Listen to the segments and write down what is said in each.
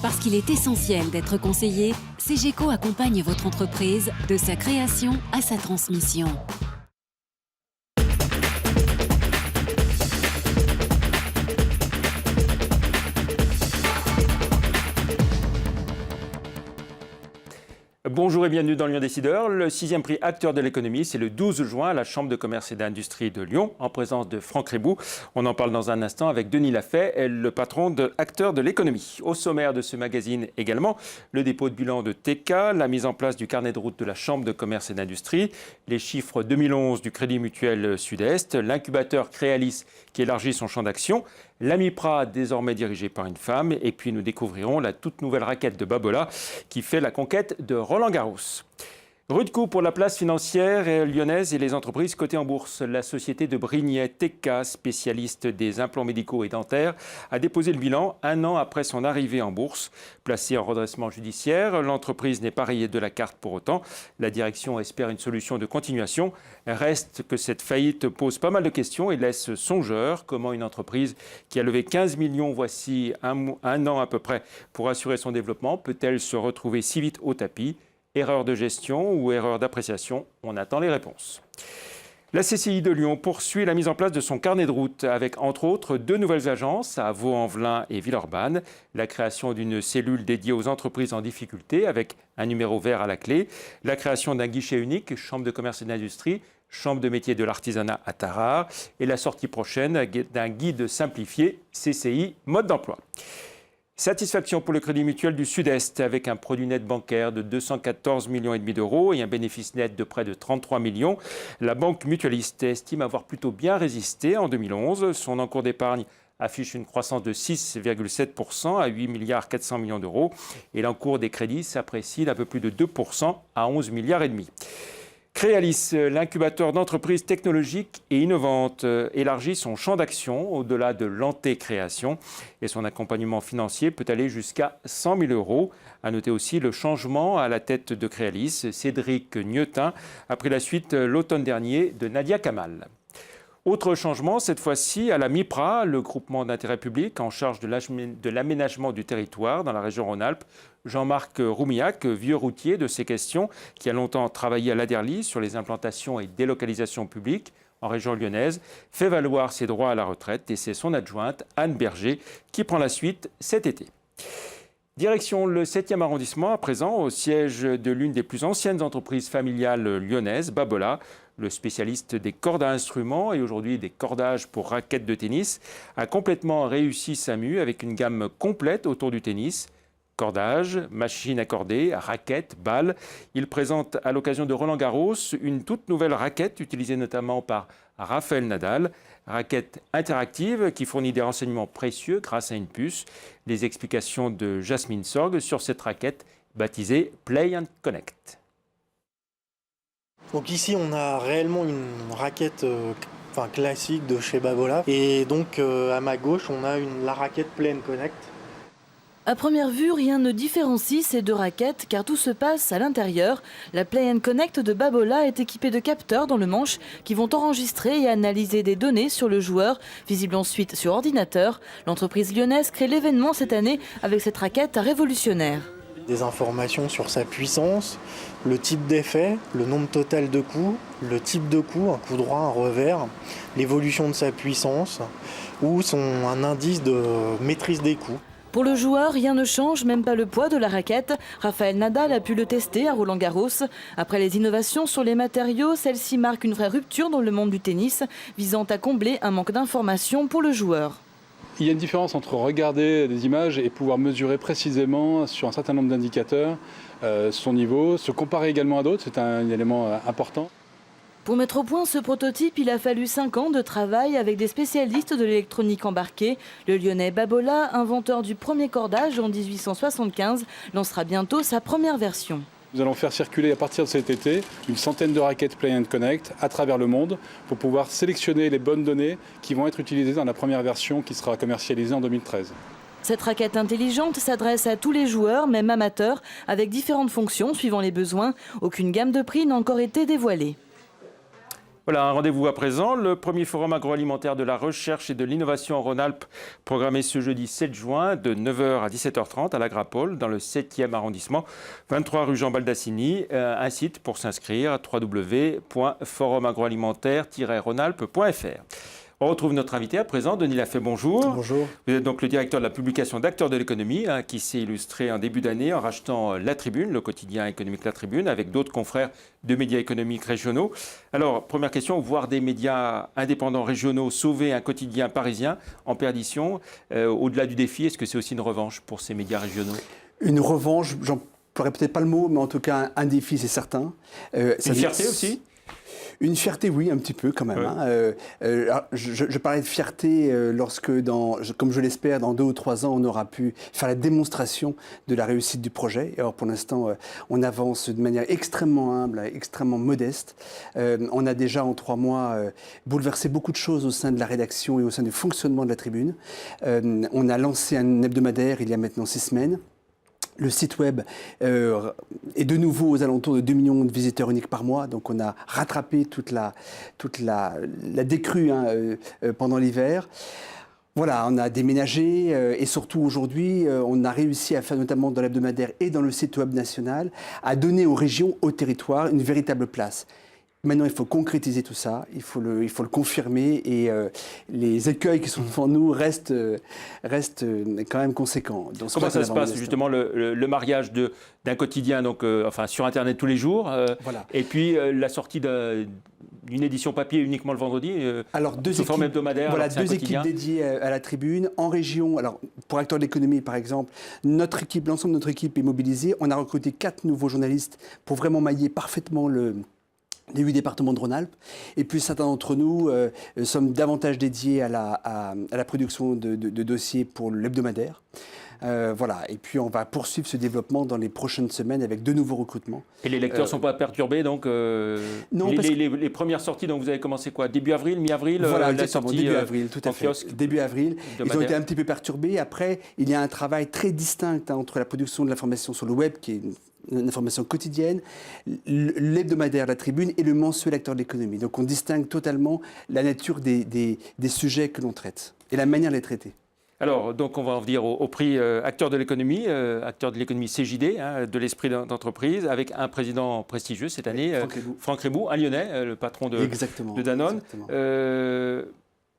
Parce qu'il est essentiel d'être conseillé, CGECO accompagne votre entreprise de sa création à sa transmission. Bonjour et bienvenue dans Lyon Décideur. Le 6e prix Acteur de l'économie, c'est le 12 juin à la Chambre de commerce et d'industrie de Lyon, en présence de Franck Ribou. On en parle dans un instant avec Denis Lafay, le patron de Acteurs de l'économie. Au sommaire de ce magazine également, le dépôt de bilan de TK, la mise en place du carnet de route de la Chambre de commerce et d'industrie, les chiffres 2011 du Crédit Mutuel Sud-Est, l'incubateur Créalis qui élargit son champ d'action, l'AMIPRA désormais dirigée par une femme, et puis nous découvrirons la toute nouvelle raquette de Babola qui fait la conquête de Roland-Garros. Rude coup pour la place financière lyonnaise et les entreprises cotées en bourse. La société de Brignais, TK, spécialiste des implants médicaux et dentaires, a déposé le bilan un an après son arrivée en bourse. Placée en redressement judiciaire, l'entreprise n'est pas rayée de la carte pour autant. La direction espère une solution de continuation. Reste que cette faillite pose pas mal de questions et laisse songeur. Comment une entreprise qui a levé 15 millions voici un an à peu près pour assurer son développement peut-elle se retrouver si vite au tapis ? Erreur de gestion ou erreur d'appréciation? On attend les réponses. La CCI de Lyon poursuit la mise en place de son carnet de route avec, entre autres, 2 nouvelles agences à Vaux-en-Velin et Villeurbanne, la création d'une cellule dédiée aux entreprises en difficulté avec un numéro vert à la clé, la création d'un guichet unique, Chambre de commerce et d'industrie, Chambre de métiers de l'artisanat à Tarare et la sortie prochaine d'un guide simplifié CCI mode d'emploi. Satisfaction pour le Crédit Mutuel du Sud-Est avec un produit net bancaire de 214,5 millions d'euros et un bénéfice net de près de 33 millions. La banque mutualiste estime avoir plutôt bien résisté en 2011. Son encours d'épargne affiche une croissance de 6,7% à 8,4 milliards d'euros et l'encours des crédits s'apprécie d'un peu plus de 2% à 11,5 milliards. Créalis, l'incubateur d'entreprises technologiques et innovantes, élargit son champ d'action au-delà de l'anté-création et son accompagnement financier peut aller jusqu'à 100 000 euros. À noter aussi le changement à la tête de Créalis. Cédric Gneutin a pris la suite l'automne dernier de Nadia Kamal. Autre changement, cette fois-ci à la MIPRA, le groupement d'intérêt public en charge de l'aménagement du territoire dans la région Rhône-Alpes. Jean-Marc Roumillac, vieux routier de ces questions, qui a longtemps travaillé à l'Aderly sur les implantations et délocalisations publiques en région lyonnaise, fait valoir ses droits à la retraite et c'est son adjointe, Anne Berger, qui prend la suite cet été. Direction le 7e arrondissement, à présent, au siège de l'une des plus anciennes entreprises familiales lyonnaises, Babola. Le spécialiste des cordes à instruments et aujourd'hui des cordages pour raquettes de tennis, a complètement réussi sa mue avec une gamme complète autour du tennis. Cordages, machines à corder, raquettes, balles. Il présente à l'occasion de Roland-Garros une toute nouvelle raquette utilisée notamment par Rafael Nadal. Raquette interactive qui fournit des renseignements précieux grâce à une puce. Les explications de Jasmine Sorg sur cette raquette baptisée Play and Connect. Donc ici on a réellement une raquette classique de chez Babola et donc à ma gauche on a la raquette Play and Connect. À première vue, rien ne différencie ces 2 raquettes car tout se passe à l'intérieur. La Play and Connect de Babola est équipée de capteurs dans le manche qui vont enregistrer et analyser des données sur le joueur, visibles ensuite sur ordinateur. L'entreprise lyonnaise crée l'événement cette année avec cette raquette révolutionnaire. Des informations sur sa puissance, le type d'effet, le nombre total de coups, le type de coup, un coup droit, un revers, l'évolution de sa puissance ou un indice de maîtrise des coups. Pour le joueur, rien ne change, même pas le poids de la raquette. Rafael Nadal a pu le tester à Roland-Garros. Après les innovations sur les matériaux, celle-ci marque une vraie rupture dans le monde du tennis, visant à combler un manque d'informations pour le joueur. Il y a une différence entre regarder des images et pouvoir mesurer précisément sur un certain nombre d'indicateurs son niveau, se comparer également à d'autres, c'est un élément important. Pour mettre au point ce prototype, il a fallu 5 ans de travail avec des spécialistes de l'électronique embarquée. Le Lyonnais Babola, inventeur du premier cordage en 1875, lancera bientôt sa première version. Nous allons faire circuler à partir de cet été une centaine de raquettes Play and Connect à travers le monde pour pouvoir sélectionner les bonnes données qui vont être utilisées dans la première version qui sera commercialisée en 2013. Cette raquette intelligente s'adresse à tous les joueurs, même amateurs, avec différentes fonctions suivant les besoins. Aucune gamme de prix n'a encore été dévoilée. Voilà, un rendez-vous à présent. Le premier forum agroalimentaire de la recherche et de l'innovation en Rhône-Alpes, programmé ce jeudi 7 juin de 9h à 17h30 à l'Agrapole, dans le 7e arrondissement, 23 rue Jean Baldassini. Un site pour s'inscrire, www.forumagroalimentaire-rhônealpes.fr. On retrouve notre invité à présent, Denis Lafay, bonjour. Bonjour. Vous êtes donc le directeur de la publication d'Acteurs de l'économie, qui s'est illustré en début d'année en rachetant La Tribune, le quotidien économique La Tribune, avec d'autres confrères de médias économiques régionaux. Alors, première question, voir des médias indépendants régionaux sauver un quotidien parisien en perdition, au-delà du défi, est-ce que c'est aussi une revanche pour ces médias régionaux? Une revanche, j'en pourrais peut-être pas le mot, mais en tout cas un défi, c'est certain. Une fierté aussi? Une fierté, oui, un petit peu quand même. Ouais. Je parlais de fierté lorsque, comme je l'espère, dans 2 ou 3 ans, on aura pu faire la démonstration de la réussite du projet. Alors pour l'instant, on avance de manière extrêmement humble, extrêmement modeste. On a déjà en 3 mois bouleversé beaucoup de choses au sein de la rédaction et au sein du fonctionnement de la Tribune. On a lancé un hebdomadaire il y a maintenant 6 semaines. Le site web est de nouveau aux alentours de 2 millions de visiteurs uniques par mois. Donc on a rattrapé toute la décrue pendant l'hiver. Voilà, on a déménagé et surtout aujourd'hui, on a réussi à faire notamment dans l'hebdomadaire et dans le site web national, à donner aux régions, aux territoires, une véritable place. Maintenant, il faut concrétiser tout ça, il faut le confirmer et les écueils qui sont devant nous restent quand même conséquents. Donc, comment ça se passe justement le mariage d'un quotidien enfin, sur Internet tous les jours voilà. Et puis la sortie d'une édition papier uniquement le vendredi alors, sous forme hebdomadaire. Voilà, 2 équipes dédiées à la Tribune. En région, alors pour Acteurs de l'économie par exemple, l'ensemble de notre équipe est mobilisée. On a recruté 4 nouveaux journalistes pour vraiment mailler parfaitement les 8 départements de Rhône-Alpes. Et puis certains d'entre nous sommes davantage dédiés à la production de dossiers pour l'hebdomadaire. Voilà. Et puis on va poursuivre ce développement dans les prochaines semaines avec de nouveaux recrutements. Et les lecteurs ne sont pas perturbés donc non, les premières sorties, donc vous avez commencé quoi? Début avril, mi-avril? Voilà, la sortie, début avril, tout à fait. Kiosque, début avril. Ils ont été un petit peu perturbés. Après, il y a un travail très distinct entre la production de l'information sur le web, qui est une information quotidienne, l'hebdomadaire La Tribune et le mensuel Acteurs de l'économie. Donc on distingue totalement la nature des sujets que l'on traite et la manière de les traiter. Alors, donc on va en venir au prix Acteurs de l'économie CJD, de l'esprit d'entreprise, avec un président prestigieux cette année, Franck Reboux, un Lyonnais, le patron de Danone.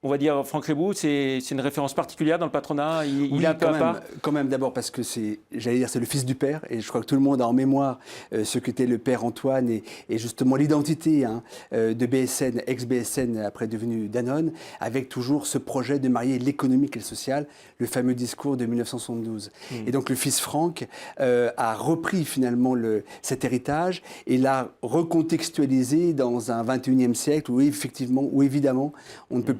On va dire, Franck Reboux, c'est une référence particulière dans le patronat. Il est un peu à part. Quand même, d'abord parce que c'est le fils du père, et je crois que tout le monde a en mémoire ce qu'était le père Antoine et justement l'identité de BSN, ex-BSN, après devenu Danone, avec toujours ce projet de marier l'économique et le social, le fameux discours de 1972. Et donc le fils Franck a repris finalement cet héritage et l'a recontextualisé dans un 21e siècle où évidemment, on ne peut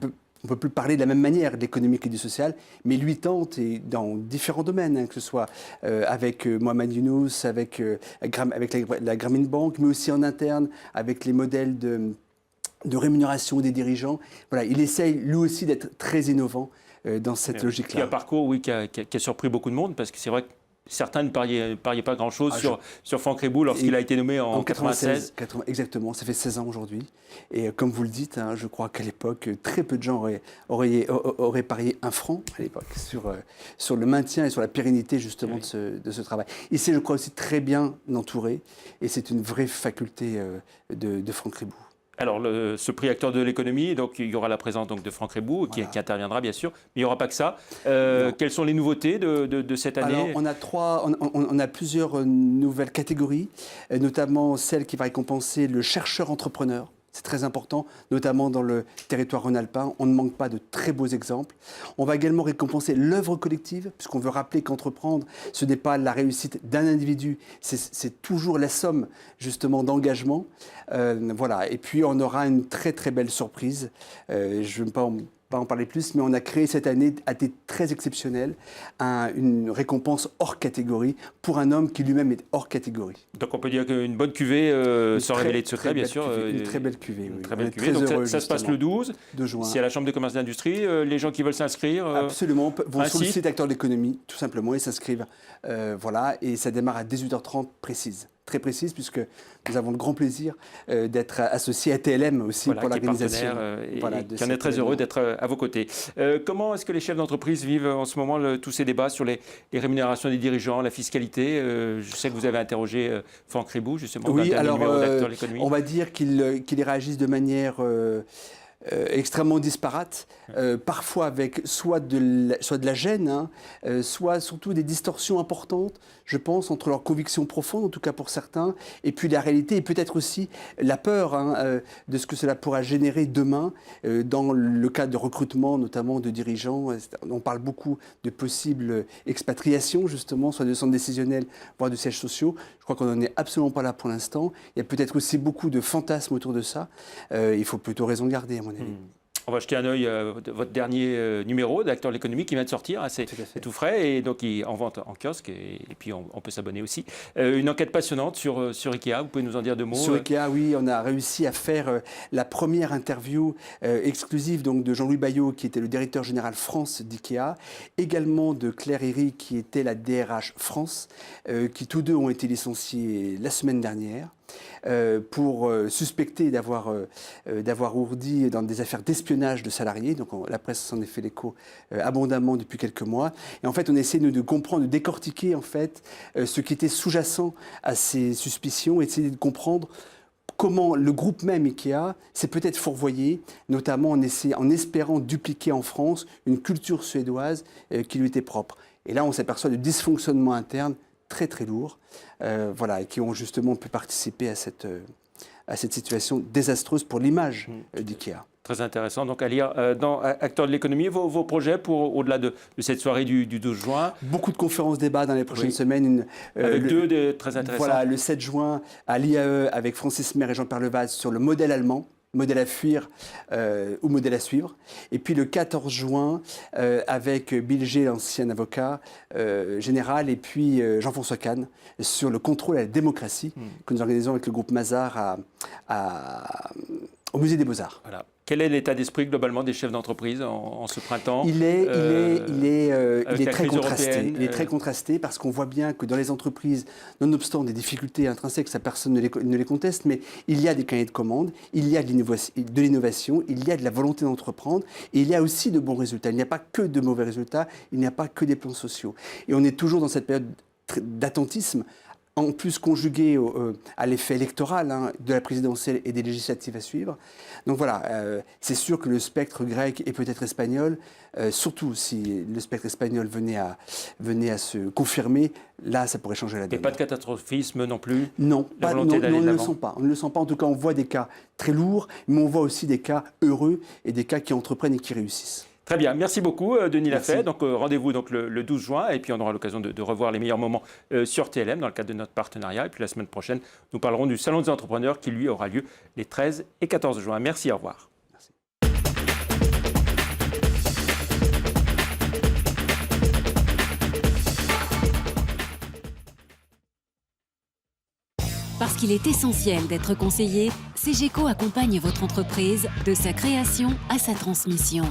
plus parler de la même manière de l'économique et du social, mais lui tente, et dans différents domaines, que ce soit avec Mohamed Younous, avec la Grameen Bank, mais aussi en interne, avec les modèles de rémunération des dirigeants. Voilà, il essaye lui aussi d'être très innovant dans cette logique-là. Il y a un parcours qui a surpris beaucoup de monde, parce que c'est vrai que certains ne pariaient pas grand-chose sur Franck Reboux lorsqu'il a été nommé en 96. Exactement, ça fait 16 ans aujourd'hui. Et comme vous le dites, je crois qu'à l'époque, très peu de gens auraient parié 1 franc à l'époque sur le maintien et sur la pérennité justement de ce travail. Il s'est, je crois, aussi très bien entouré. Et c'est une vraie faculté de Franck Reboux. Alors, ce prix Acteurs de l'économie, donc il y aura la présence de Franck Reboux qui interviendra bien sûr, mais il n'y aura pas que ça. Quelles sont les nouveautés de cette année? Alors, on a plusieurs nouvelles catégories, notamment celle qui va récompenser le chercheur entrepreneur. C'est très important, notamment dans le territoire rhône-alpin. On ne manque pas de très beaux exemples. On va également récompenser l'œuvre collective, puisqu'on veut rappeler qu'entreprendre, ce n'est pas la réussite d'un individu, c'est toujours la somme, justement, d'engagement. Voilà. Et puis, on aura une très, très belle surprise. Je ne veux pas en parler plus, mais on a créé cette année, à titre très exceptionnel, une récompense hors catégorie pour un homme qui lui-même est hors catégorie. Donc on peut dire qu'une bonne cuvée sans révéler de secret, bien sûr. Une très belle cuvée, oui. Très belle cuvée. Donc ça se passe le 12 juin. C'est à la Chambre de commerce et d'industrie. Les gens qui veulent s'inscrire absolument, vont sur le site Acteurs de l'économie, tout simplement, et s'inscrivent. Voilà, et ça démarre à 18h30 précise. très précise, puisque nous avons le grand plaisir d'être associés à TLM aussi pour l'organisation. Qui en est très heureux d'être à vos côtés. Comment est-ce que les chefs d'entreprise vivent en ce moment tous ces débats sur les rémunérations des dirigeants, la fiscalité? Je sais que vous avez interrogé Franck Ribou, justement, oui, alors, d'Acteurs de l'économie. On va dire qu'ils réagissent de manière extrêmement disparates, parfois avec soit de la gêne, hein, soit surtout des distorsions importantes, je pense, entre leurs convictions profondes, en tout cas pour certains, et puis la réalité, et peut-être aussi la peur de ce que cela pourra générer demain, dans le cadre de recrutement, notamment de dirigeants. On parle beaucoup de possibles expatriations, justement, soit de centres décisionnels, voire de sièges sociaux. Je crois qu'on n'en est absolument pas là pour l'instant. Il y a peut-être aussi beaucoup de fantasmes autour de ça. Il faut plutôt raison garder, à mon avis. On va jeter un œil à votre dernier numéro d'Acteurs de l'économie qui vient de sortir. Hein, c'est tout frais et donc en vente en kiosque et puis on peut s'abonner aussi. Une enquête passionnante sur Ikea. Vous pouvez nous en dire 2 mots? Sur Ikea, oui, on a réussi à faire la première interview exclusive donc, de Jean-Louis Baillot, qui était le directeur général France d'Ikea, également de Claire Héry, qui était la DRH France, qui tous deux ont été licenciés la semaine dernière. Pour suspecter d'avoir ourdi dans des affaires d'espionnage de salariés. Donc la presse s'en est fait l'écho abondamment depuis quelques mois. Et en fait, on essaie de comprendre, de décortiquer en fait ce qui était sous-jacent à ces suspicions, et essayer de comprendre comment le groupe même Ikea s'est peut-être fourvoyé, notamment en espérant dupliquer en France une culture suédoise qui lui était propre. Et là, on s'aperçoit de dysfonctionnements internes très très lourds, et qui ont justement pu participer à cette situation désastreuse pour l'image d'IKEA. Très intéressant. Donc à lire dans Acteurs de l'économie, vos projets pour au-delà de cette soirée du 12 juin. Beaucoup de conférences débats dans les prochaines semaines. Avec deux très intéressants. Voilà, le 7 juin à l'IAE avec Francis Mer et Jean-Pierre Levaz sur le modèle allemand. Modèle à fuir ou modèle à suivre. Et puis le 14 juin, avec Bill G, l'ancien avocat général, et puis Jean-François Kahn, sur le contrôle à la démocratie, que nous organisons avec le groupe Mazars au Musée des Beaux-Arts. Voilà. Quel est l'état d'esprit globalement des chefs d'entreprise en ce printemps? Il est très contrasté. Il est très contrasté parce qu'on voit bien que dans les entreprises, nonobstant des difficultés intrinsèques, ça personne ne les conteste, mais il y a des cahiers de commandes, il y a de l'innovation, il y a de la volonté d'entreprendre, et il y a aussi de bons résultats. Il n'y a pas que de mauvais résultats, il n'y a pas que des plans sociaux. Et on est toujours dans cette période d'attentisme, en plus conjugué à l'effet électoral de la présidentielle et des législatives à suivre. Donc voilà, c'est sûr que le spectre grec et peut-être espagnol, surtout si le spectre espagnol venait à se confirmer, là ça pourrait changer la donne. Et pas de catastrophisme non plus? Non, on ne le sent pas. On ne le sent pas. En tout cas, on voit des cas très lourds, mais on voit aussi des cas heureux et des cas qui entreprennent et qui réussissent. Très bien, merci beaucoup Denis Lafay. Donc rendez-vous le 12 juin et puis on aura l'occasion de revoir les meilleurs moments sur TLM dans le cadre de notre partenariat. Et puis la semaine prochaine, nous parlerons du Salon des entrepreneurs qui lui aura lieu les 13 et 14 juin. Merci, au revoir. Merci. Parce qu'il est essentiel d'être conseillé, CGECO accompagne votre entreprise de sa création à sa transmission.